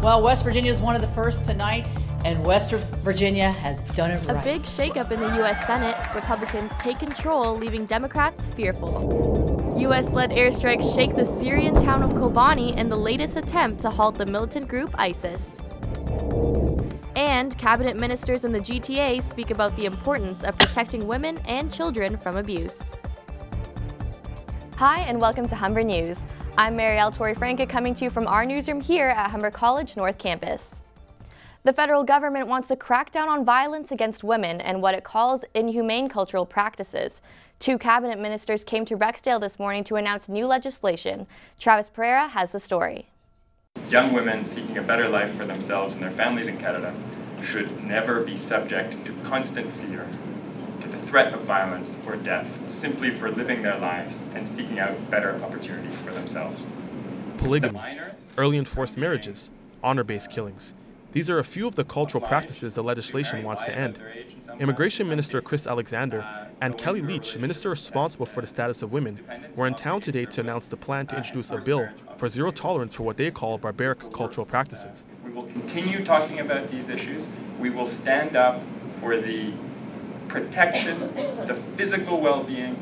Well, West Virginia is one of the first tonight, and Western Virginia has done it right. A big shakeup in the U.S. Senate. Republicans take control, leaving Democrats fearful. U.S.-led airstrikes shake the Syrian town of Kobani in the latest attempt to halt the militant group ISIS. And cabinet ministers in the GTA speak about the importance of protecting women and children from abuse. Hi, and welcome to Humber News. I'm Marielle Torrey-Franca coming to you from our newsroom here at Humber College North Campus. The federal government wants to crack down on violence against women and what it calls inhumane cultural practices. 2 cabinet ministers came to Rexdale this morning to announce new legislation. Travis Pereira has the story. Young women seeking a better life for themselves and their families in Canada should never be subject to constant fear, to the threat of violence or death, simply for living their lives and seeking out better opportunities for themselves. Polygamy, early and forced marriages, honor-based killings. These are a few of the cultural practices the legislation wants to end. Immigration Minister Chris Alexander and Kelly Leach, minister responsible for the status of women, were in town today to announce the plan to introduce a bill for zero tolerance for what they call barbaric cultural practices. We will continue talking about these issues. We will stand up for the protection, the physical well-being,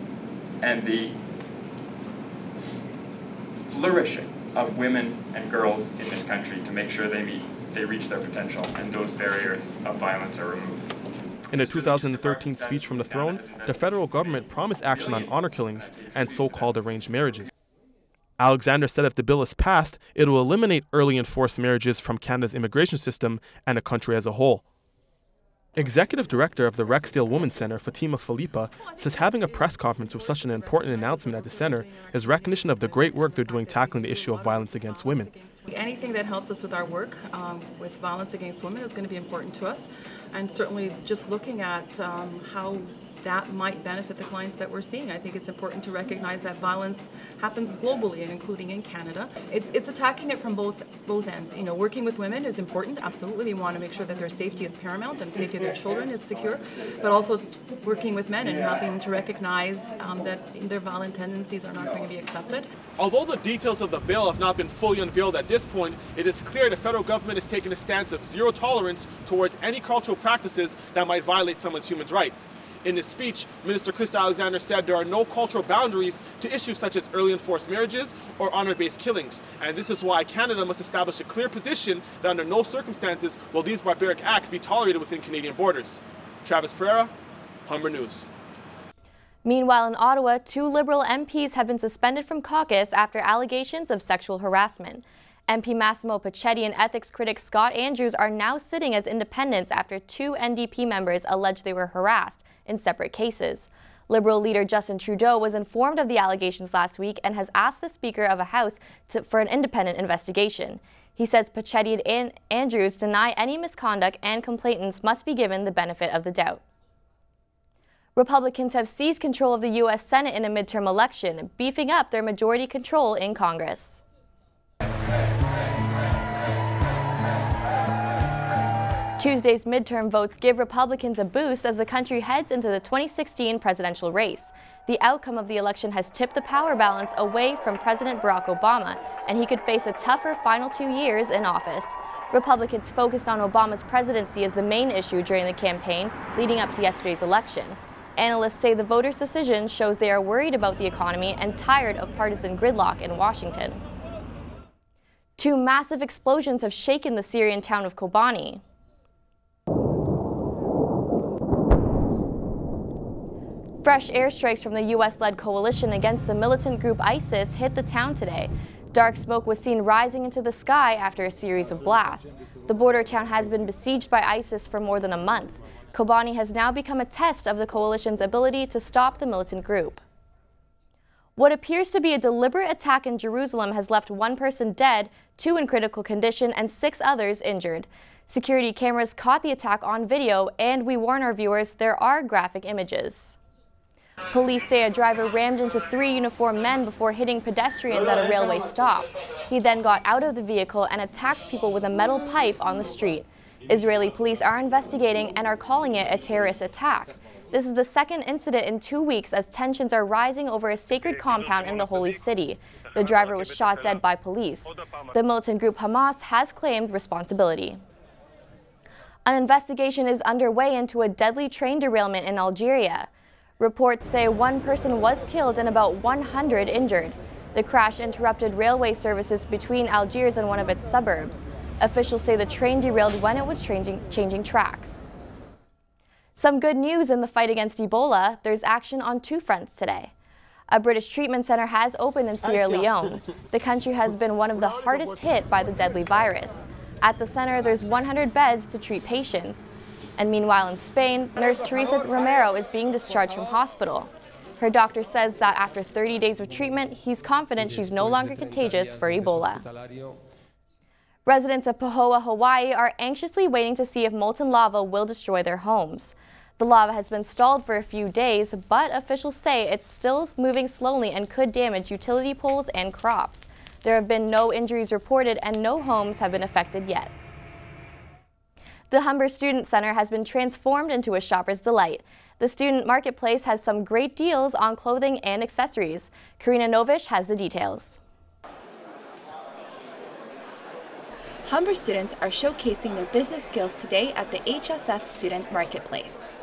and the flourishing of women and girls in this country to make sure they reach their potential and those barriers of violence are removed. In a 2013 speech from the throne, the federal government promised action on honor killings and so-called arranged marriages. Alexander said if the bill is passed, it will eliminate early and forced marriages from Canada's immigration system and the country as a whole. Executive Director of the Rexdale Women's Centre, Fatima Philippa, says having a press conference with such an important announcement at the centre is recognition of the great work they're doing tackling the issue of violence against women. Anything that helps us with our work with violence against women is going to be important to us, and certainly just looking at how that might benefit the clients that we're seeing. I think it's important to recognize that violence happens globally and including in Canada. It's attacking it from both ends. You know, working with women is important, absolutely. We want to make sure that their safety is paramount and the safety of their children is secure, but also working with men and helping them to recognize that their violent tendencies are not going to be accepted. Although the details of the bill have not been fully unveiled at this point, it is clear the federal government is taking a stance of zero tolerance towards any cultural practices that might violate someone's human rights. In his speech, Minister Chris Alexander said there are no cultural boundaries to issues such as early and forced marriages or honor-based killings. And this is why Canada must establish a clear position that under no circumstances will these barbaric acts be tolerated within Canadian borders. Travis Pereira, Humber News. Meanwhile, in Ottawa, 2 Liberal MPs have been suspended from caucus after allegations of sexual harassment. MP Massimo Pichetti and ethics critic Scott Andrews are now sitting as independents after 2 NDP members alleged they were harassed in separate cases. Liberal leader Justin Trudeau was informed of the allegations last week and has asked the Speaker of a House for an independent investigation. He says Pichetti and Andrews deny any misconduct and complainants must be given the benefit of the doubt. Republicans have seized control of the U.S. Senate in a midterm election, beefing up their majority control in Congress. Tuesday's midterm votes give Republicans a boost as the country heads into the 2016 presidential race. The outcome of the election has tipped the power balance away from President Barack Obama, and he could face a tougher final 2 years in office. Republicans focused on Obama's presidency as the main issue during the campaign leading up to yesterday's election. Analysts say the voters' decision shows they are worried about the economy and tired of partisan gridlock in Washington. 2 massive explosions have shaken the Syrian town of Kobani. Fresh airstrikes from the U.S.-led coalition against the militant group ISIS hit the town today. Dark smoke was seen rising into the sky after a series of blasts. The border town has been besieged by ISIS for more than a month. Kobani has now become a test of the coalition's ability to stop the militant group. What appears to be a deliberate attack in Jerusalem has left 1 person dead, 2 in critical condition, and 6 others injured. Security cameras caught the attack on video, and we warn our viewers there are graphic images. Police say a driver rammed into 3 uniformed men before hitting pedestrians at a railway stop. He then got out of the vehicle and attacked people with a metal pipe on the street. Israeli police are investigating and are calling it a terrorist attack. This is the second incident in 2 weeks as tensions are rising over a sacred compound in the Holy City. The driver was shot dead by police. The militant group Hamas has claimed responsibility. An investigation is underway into a deadly train derailment in Algeria. Reports say one person was killed and about 100 injured. The crash interrupted railway services between Algiers and one of its suburbs. Officials say the train derailed when it was changing tracks. Some good news in the fight against Ebola. There's action on 2 fronts today. A British treatment center has opened in Sierra Leone. The country has been one of the hardest hit by the deadly virus. At the center, there's 100 beds to treat patients. And meanwhile in Spain, nurse Teresa Romero is being discharged from hospital. Her doctor says that after 30 days of treatment, he's confident she's no longer contagious for Ebola. Residents of Pahoa, Hawaii are anxiously waiting to see if molten lava will destroy their homes. The lava has been stalled for a few days, but officials say it's still moving slowly and could damage utility poles and crops. There have been no injuries reported and no homes have been affected yet. The Humber Student Center has been transformed into a shopper's delight. The student marketplace has some great deals on clothing and accessories. Karina Novish has the details. Humber students are showcasing their business skills today at the HSF Student Marketplace.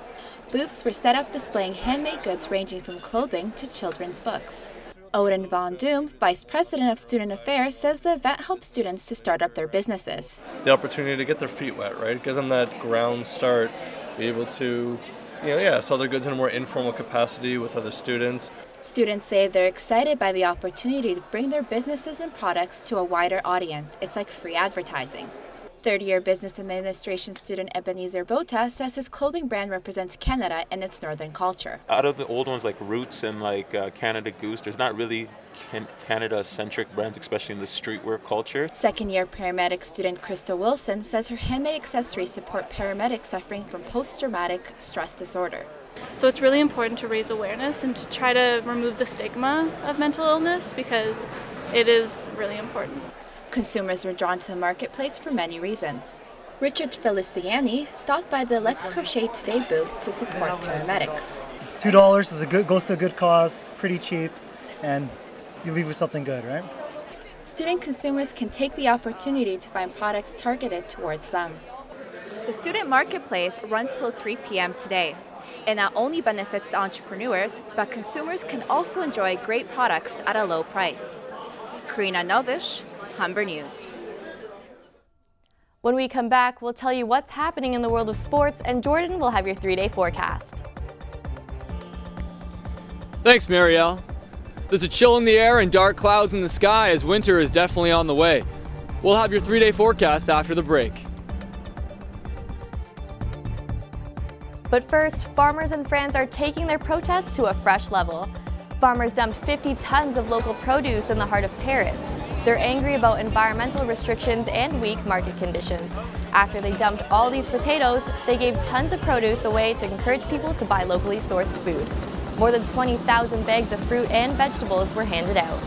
Booths were set up displaying handmade goods ranging from clothing to children's books. Odin Von Doom, Vice President of Student Affairs, says the event helps students to start up their businesses. The opportunity to get their feet wet, right? Give them that ground start, be able to, sell their goods in a more informal capacity with other students. Students say they're excited by the opportunity to bring their businesses and products to a wider audience. It's like free advertising. Third-year Business Administration student Ebenezer Bota says his clothing brand represents Canada and its northern culture. Out of the old ones like Roots and like Canada Goose, there's not really Canada-centric brands, especially in the streetwear culture. Second-year paramedic student Krista Wilson says her handmade accessories support paramedics suffering from post-traumatic stress disorder. So it's really important to raise awareness and to try to remove the stigma of mental illness because it is really important. Consumers were drawn to the marketplace for many reasons. Richard Feliciani stopped by the Let's Crochet Today booth to support paramedics. $2 goes to a good cause, pretty cheap, and you leave with something good, right? Student consumers can take the opportunity to find products targeted towards them. The student marketplace runs till 3 p.m. today. It not only benefits the entrepreneurs, but consumers can also enjoy great products at a low price. Karina Novish, Humber News. When we come back, we'll tell you what's happening in the world of sports, and Jordan will have your 3-day forecast. Thanks, Marielle. There's a chill in the air and dark clouds in the sky as winter is definitely on the way. We'll have your 3-day forecast after the break. But first, farmers in France are taking their protests to a fresh level. Farmers dumped 50 tons of local produce in the heart of Paris. They're angry about environmental restrictions and weak market conditions. After they dumped all these potatoes, they gave tons of produce away to encourage people to buy locally sourced food. More than 20,000 bags of fruit and vegetables were handed out.